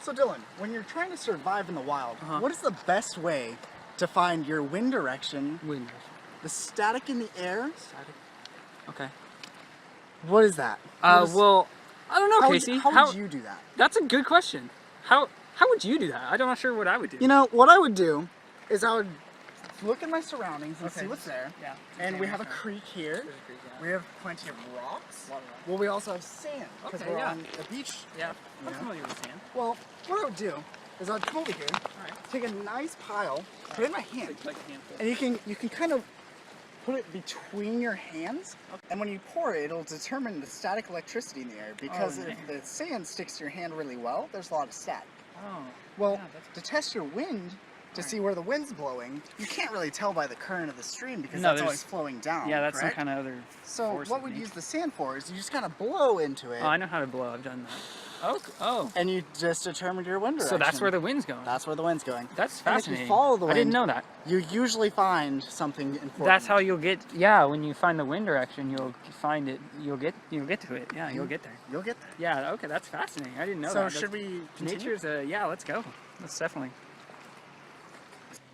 So Dylan, when you're trying to survive in the wild, what is the best way to find your wind direction, the static in the air? Static. Okay. What is that? Well, I don't know, Casey. How would you do that? That's a good question. How would you do that? I'm not sure what I would do. You know, what I would do is I would look at my surroundings and see what's there. Yeah. And we have a creek here. We have plenty of rocks. Well, we also have sand because we're on the beach. Yeah. I'm familiar with sand. Well, what I would do is I'd come over here, take a nice pile, put it in my hand, Like a handful. and you can kind of put it between your hands, and when you pour it, it'll determine the static electricity in the air, because if the sand sticks to your hand really well, there's a lot of static. Oh. Well, yeah, to test your wind, to see where the wind's blowing, you can't really tell by the current of the stream because No, that's always flowing down. Yeah, that's correct? some kind of other So force, what I we'd think. use the sand for is you just kind of blow into it. Oh, I know how to blow. I've done that. Oh. And you just determined your wind direction. So that's where the wind's going. That's where the wind's going. That's And fascinating. if you follow the wind, I didn't know that. You usually find something important. That's how you'll get. Yeah, when you find the wind direction, you'll find it. You'll get to it. Yeah, you'll get there. You'll get there. Yeah. Okay, that's fascinating. I didn't know So that. should we continue? Nature's yeah. Let's go. Let's definitely.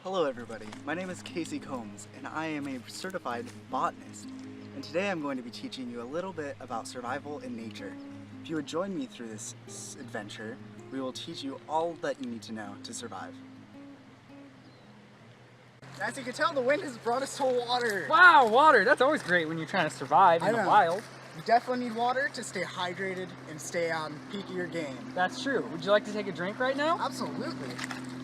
Hello everybody, my name is Casey Combs and I am a certified botanist, and today I'm going to be teaching you a little bit about survival in nature. If you would join me through this adventure, we will teach you all that you need to know to survive. As you can tell, the wind has brought us to water. Wow, water. That's always great when you're trying to survive in the wild. You definitely need water to stay hydrated and stay on peak of your game. That's true. Would you like to take a drink right now? Absolutely.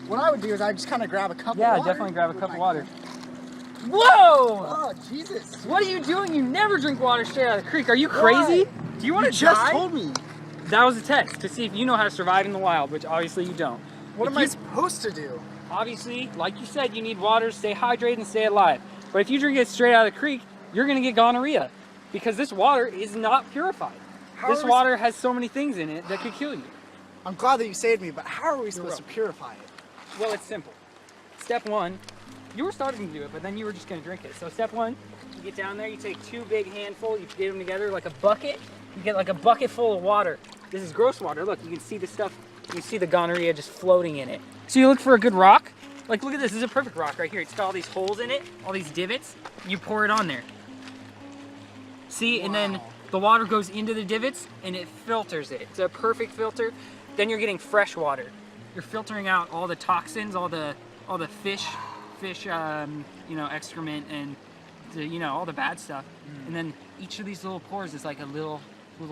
What I would do is I'd just kind of grab a cup of water. Yeah, definitely grab a cup of water. Hand. Whoa! Oh, Jesus. What are you doing? You never drink water straight out of the creek. Are you crazy? Why? Do you want to just die? told me. That was a test to see if you know how to survive in the wild, which obviously you don't. What am I supposed to do? Obviously, like you said, you need water to stay hydrated and stay alive. But if you drink it straight out of the creek, you're going to get gonorrhea because this water is not purified. This water has so many things in it that could kill you. I'm glad that you saved me, but how are we supposed to purify it? Well, it's simple. Step one, you were starting to do it, but then you were just going to drink it. So step one, you get down there, you take 2 big handfuls, you get them together like a bucket. You get like a bucket full of water. This is gross water. Look, you can see the stuff, you can see the gonorrhea just floating in it. So you look for a good rock. Like, look at this. This is a perfect rock right here. It's got all these holes in it, all these divots. You pour it on there. See, and then the water goes into the divots and it filters it. It's a perfect filter. Then you're getting fresh water. You're filtering out all the toxins, all the fish, you know, excrement and you know, all the bad stuff. And then each of these little pores is like a little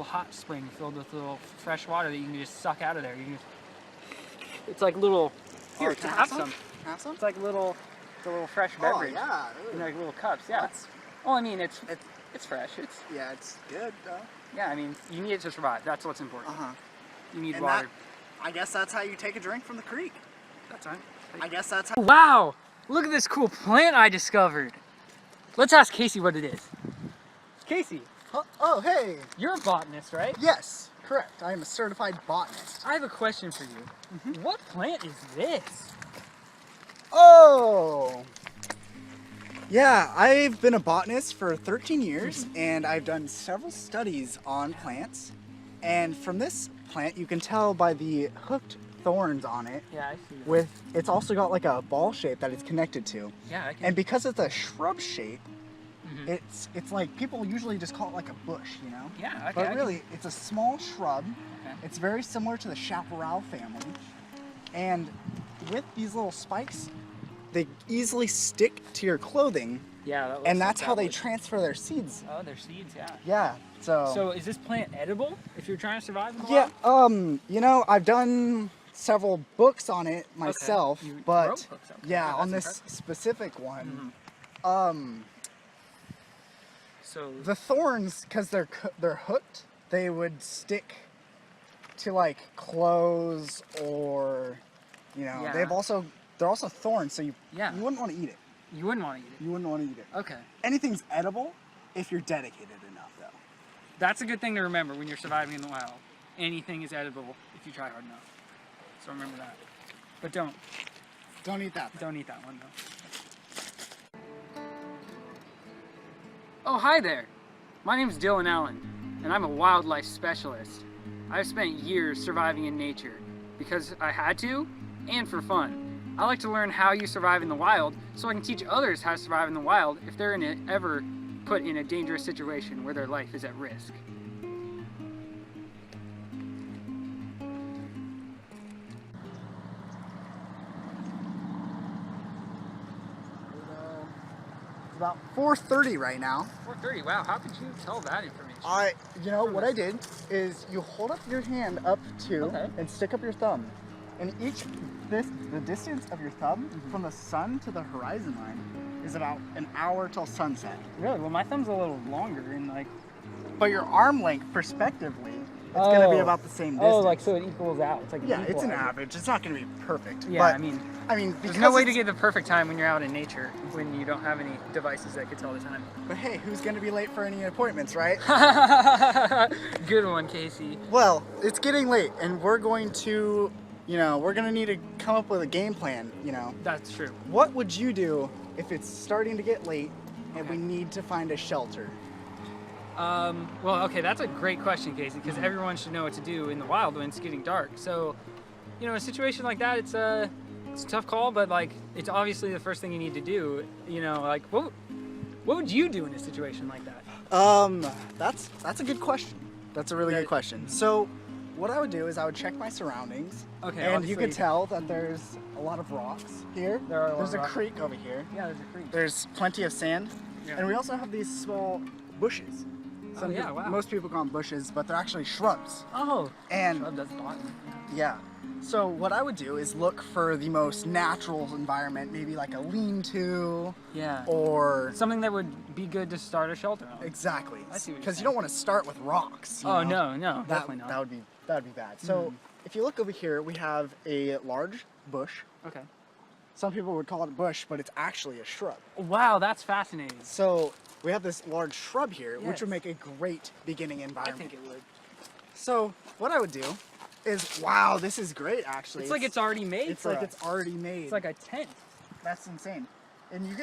hot spring filled with little fresh water that you can just suck out of there. You can it's like little. Here, have some. Have some? It's like the little fresh beverage. Oh yeah. In like little cups. Yeah. Well, I mean, it's fresh. Yeah, it's good though. Yeah, I mean, you need it to survive. That's what's important. You need And water. I guess that's how you take a drink from the creek. That's right. I guess that's how. Wow! Look at this cool plant I discovered. Let's ask Casey what it is. Casey. Oh, hey. You're a botanist, right? Yes, correct. I am a certified botanist. I have a question for you. What plant is this? Oh. Yeah, I've been a botanist for 13 years and I've done several studies on plants. And from this plant, you can tell by the hooked thorns on it. Yeah, I see that. It's also got like a ball shape that it's connected to. Yeah, I can. And because it's a shrub shape, it's like people usually just call it like a bush, you know? Yeah, okay. But really, it's a small shrub. Okay. It's very similar to the chaparral family. And with these little spikes, they easily stick to your clothing. Yeah, that looks and like that's how that they would. transfer their seeds. Oh, they're seeds, yeah. Yeah. So is this plant edible if you're trying to survive in the wild? you know, I've done several books on it myself, You but wrote books, okay. yeah, Yeah, on that's this impressive. specific one, So the thorns, because they're hooked, they would stick to like clothes or, you know, Yeah. they're also thorns, so you Yeah. wouldn't want to eat it. you wouldn't want to eat it. You wouldn't want to eat it. Okay. Anything's edible if you're dedicated enough, though. That's a good thing to remember when you're surviving in the wild. Anything is edible if you try hard enough. So remember that. But don't Don't eat that. eat that one though. Oh, hi there. My name is Dylan Allen, and I'm a wildlife specialist. I've spent years surviving in nature, because I had to and for fun. I like to learn how you survive in the wild so I can teach others how to survive in the wild if they're ever put in a dangerous situation where their life is at risk. It's about 4:30 right now. 4:30, wow, how could you tell that information? What I did is you hold up your hand up to Okay. and stick up your thumb. And the distance of your thumb from the sun to the horizon line is about an hour till sunset. Really? Well, my thumb's a little longer and like... But your arm length, perspectively, it's going to be about the same distance. Oh, like so it equals out. It's like yeah, it's an average. It's not going to be perfect. Yeah, but, I mean, because there's no way to get the perfect time when you're out in nature when you don't have any devices that could tell the time. But hey, who's going to be late for any appointments, right? Good one, Casey. Well, it's getting late, and we're going to, we're going to need to come up with a game plan, That's true. What would you do if it's starting to get late and we need to find a shelter? Well, okay, that's a great question, Casey, because everyone should know what to do in the wild when it's getting dark. So, in a situation like that, it's a tough call, but like, it's obviously the first thing you need to do. Like, what would you do in a situation like that? That's a good question. That's a really good question. So, what I would do is I would check my surroundings. Okay. And you could tell that there's a lot of rocks here. There's a creek over here. Yeah, there's a creek. There's plenty of sand. Yeah. And we also have these small bushes. Wow. Most people call them bushes, but they're actually shrubs. Oh. And Shrub, that's botany. yeah. So what I would do is look for the most natural environment, maybe like a lean-to. Yeah. Or something that would be good to start a shelter on. exactly. I see what you're because you saying. don't want to start with rocks. Oh no, definitely not. That would be bad. So if you look over here, we have a large bush. Okay. Some people would call it a bush, but it's actually a shrub. Wow, that's fascinating. So we have this large shrub here, which Yes. would make a great beginning I environment. think it would. So what I would do is, wow, this is great actually. It's like it's already made. It's for like us. it's already made. It's like a tent. That's insane. And you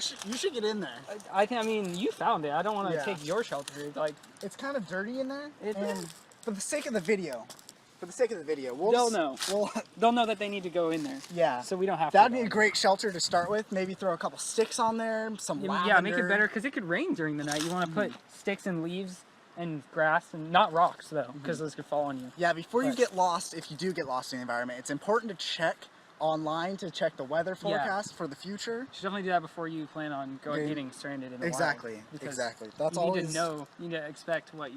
should get in there. I mean, you found it. I don't want to Yeah. take your shelter. Like, It's kind of dirty in there. It- and for the sake of the video, they'll know. They'll know that they need to go in there. Yeah. So we don't have That'd to. be a great shelter to start with. Maybe throw a couple sticks on there, some lavender. Yeah, make it better because it could rain during the night. You want to put sticks and leaves and grass and not rocks though, because those could fall on you. Yeah, before you But- get lost, if you do get lost in the environment, it's important to check online to check the weather forecast for the future. You should definitely do that before you plan on getting stranded in the Exactly, wild. Because exactly. That's you need always to know. You need to expect what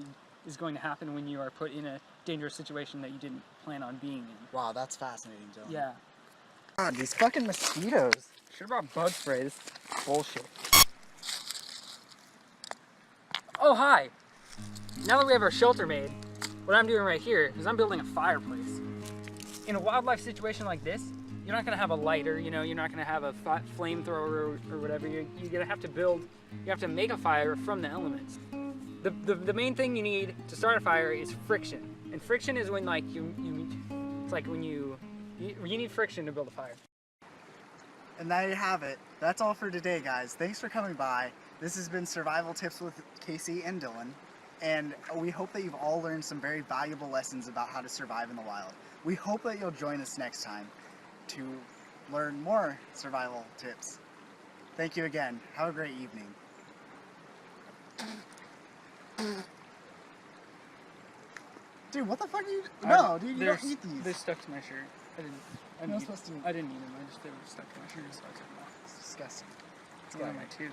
is going to happen when you are put in a dangerous situation that you didn't plan on being in. Wow, that's fascinating, Dylan. Yeah. God, these fucking mosquitoes. Should have brought bug spray. This is bullshit. Oh, hi. Now that we have our shelter made, what I'm doing right here is I'm building a fireplace. In a wildlife situation like this, you're not gonna have a lighter, you're not gonna have a flamethrower or whatever. You're gonna have to you have to make a fire from the elements. The main thing you need to start a fire is friction. And friction is when like it's like when you need friction to build a fire. And there you have it. That's all for today, guys. Thanks for coming by. This has been Survival Tips with Casey and Dylan. And we hope that you've all learned some very valuable lessons about how to survive in the wild. We hope that you'll join us next time to learn more survival tips. Thank you again. Have a great evening. Dude, what the fuck are you... No, dude, you don't eat these. They're stuck to my shirt. I didn't You're not eat supposed to. I didn't eat them. They were stuck to my shirt. It's disgusting. It's one of my tooth.